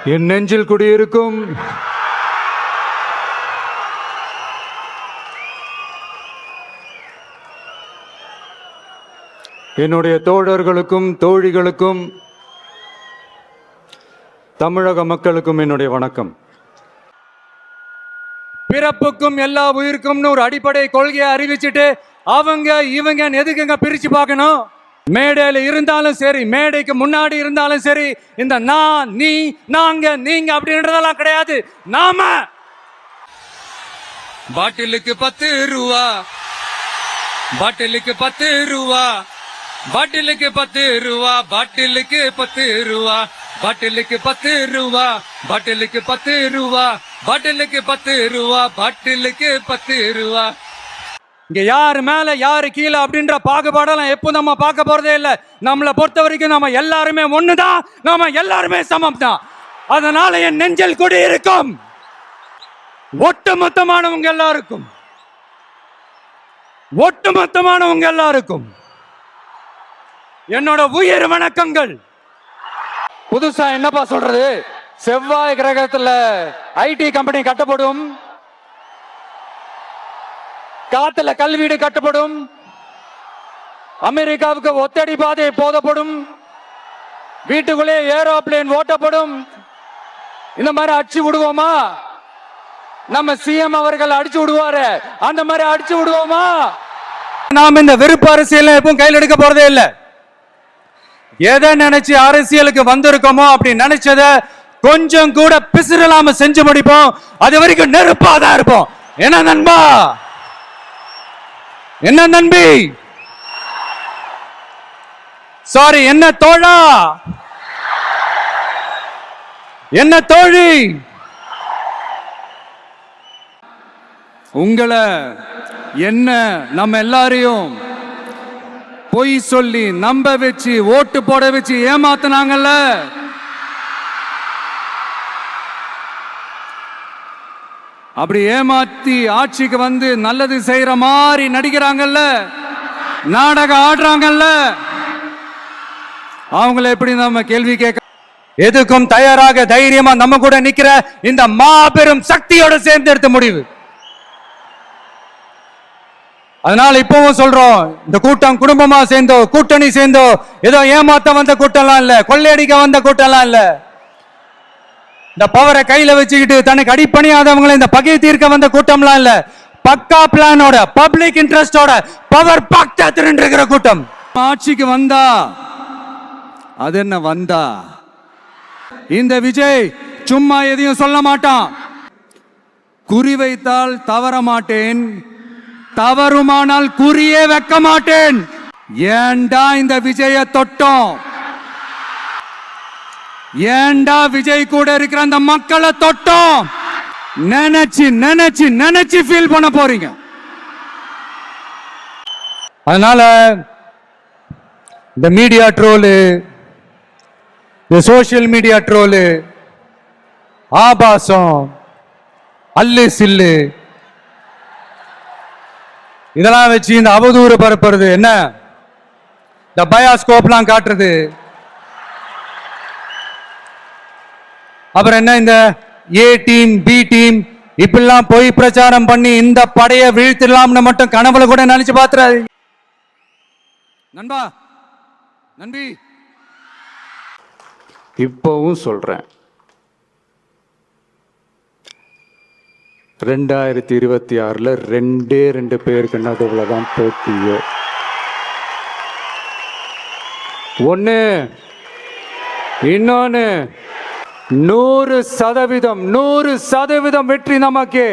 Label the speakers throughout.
Speaker 1: என் நெஞ்சில் குடியிருக்கும் என்னுடைய தோழர்களுக்கும் தோழிகளுக்கும் தமிழக மக்களுக்கும் என்னுடைய வணக்கம். பிறப்புக்கும் எல்லா உயிருக்கும் ஒரு அடிப்படை கொள்கையை அறிவிச்சுட்டு அவங்க இவங்க எதுக்குங்க பிரிச்சு பார்க்கணும்? மேடையில் இருந்தாலும் சரி, மேடைக்கு முன்னாடி இருந்தாலும் சரி, இந்த நான், நீ, நாங்க, நீங்க அப்படின்றதெல்லாம் கிடையாது. நாம பாட்டிலுக்கு 10 ரூபா, பாட்டிலுக்கு 10 ரூபா, பாட்டிலுக்கு 10 ரூபா, பாட்டிலுக்கு 10 ரூபா, பாட்டிலுக்கு 10 ரூபா, பாட்டிலுக்கு 10 ரூபா, பாட்டிலுக்கு 10 ரூபா, பாட்டிலுக்கு 10 ரூபா. இங்க யாரு மேல யாரு கீழே அப்படின்ற பாகுபாடெல்லாம் எப்போ நம்ம பார்க்க போறதே இல்லை. நம்மளை பொறுத்த வரைக்கும் நம்ம எல்லாருமே ஒண்ணுதான், நாம எல்லாருமே சமம் தான். அதனால என் நெஞ்சில் குடி இருக்கும் ஒட்டுமொத்தமானவங்க எல்லாருக்கும், ஒட்டுமொத்தமானவங்க எல்லாருக்கும் என்னோட உயிர் வணக்கங்கள். புதுசா என்னப்பா சொல்றது? செவ்வாய் கிரகத்துல ஐடி கம்பெனி கட்டப்படும், காத்துல கல்வீடு கட்டப்படும், அமெரிக்காவுக்கு ஒத்தடி பாதை போதப்படும், வீட்டுக்குள்ளே ஏரோப்ளேன் ஓட்டப்படும். இந்த மாதிரி அடிச்சு விடுவோமா? நம்ம சிஎம் அவர்கள் அடிச்சு விடுவாரு, அந்த மாதிரி அடிச்சு விடுவோமா? நாம் இந்த வெறுப்பு அரசியல் எப்பவும் கையில் எடுக்க போறதே இல்லை. எதை நினைச்சு அரசியலுக்கு வந்திருக்கோமோ அப்படி நினைச்சத கொஞ்சம் கூட பிசிறலாம செஞ்சு முடிப்போம். அது வரைக்கும் நெருப்பாதான் இருப்போம். என்ன நண்பா? என்ன நண்பி? சாரி, என்ன தோழா, என்ன தோழி? உங்களை என்ன நம்ம எல்லாரையும் பொய் சொல்லி நம்ப வச்சு ஓட்டு போட வச்சு ஏமாத்தினாங்கல்ல, அப்படி ஏமாத்தி ஆட்சிக்கு வந்து நல்லது செய்யற மாதிரி நடிக்கிறாங்கல்ல, நாடகம் ஆடுறாங்கல்ல, அவங்கள எப்படி நம்ம கேள்வி கேட்க? எதுக்கும் தயாராக தைரியமா நம்ம கூட நிக்கிற இந்த மாபெரும் சக்தியோட சேர்ந்து எடுத்த முடிவு. அதனால இப்பவும் சொல்றோம், இந்த கூட்டம் குடும்பமா சேர்ந்தோ கூட்டணி சேர்ந்தோ ஏதோ ஏமாத்த வந்த கூட்டம்லாம் இல்ல, கொள்ளையடிக்க வந்த கூட்டம்லாம் இல்ல. இந்த பவரை கையில வச்சுக்கிட்டு தனக்கு அடிப்பணியாதவங்களை இந்த பகை தீர்க்க வந்த கூட்டம்லாம் இல்ல. பக்கா பிளானோட, பப்ளிக் இன்ட்ரெஸ்டோட, பவர் பாக்டா திரண்டிருக்கிற கூட்டம். ஆட்சிக்கு வந்தா அது என்ன வந்தா? இந்த விஜய் சும்மா எதையும் சொல்ல மாட்டான். குறி வைத்தால் தவற மாட்டேன், தவறுமானால் குறியே வைக்க மாட்டேன். ஏண்டா இந்த விஜய தொட்டோம்? ஏண்டா விஜய் கூட இருக்கிற அந்த மக்களை தொட்டோம்? நினைச்சு நினைச்சு நினைச்சு ஃபீல் பண்ண போறீங்க. அதனால இந்த மீடியா ட்ரோலு, இந்த சோசியல் மீடியா ட்ரோலு, ஆபாசம், அல்லு சில்லு, இதெல்லாம் வச்சு இந்த அவதூறு பரப்புறது என்ன, இந்த பயாஸ்கோப்லாம் காட்டுறது, அப்புறம் என்ன இந்த ஏ டீம் பி டீம் இப்பெல்லாம் போய் பிரச்சாரம் பண்ணி இந்த படையை வீழ்த்திடலாம்னு மட்டும் கனவுல கூட நினைச்சு பாத்துறாரு. நண்பா, நண்பி, இப்பவும் சொல்றேன், 2026 2 பேருக்கு நடுவில் தான் போட்டியோ. ஒண்ணு, இன்னொன்னு 100% வெற்றி நமக்கு.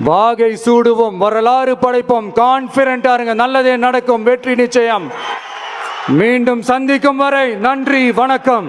Speaker 1: வாகை சூடுவோம், வரலாறு படைப்போம், கான்பிடென்டா இருங்க, நல்லதே நடக்கும், வெற்றி நிச்சயம். மீண்டும் சந்திக்கும் வரை நன்றி, வணக்கம்.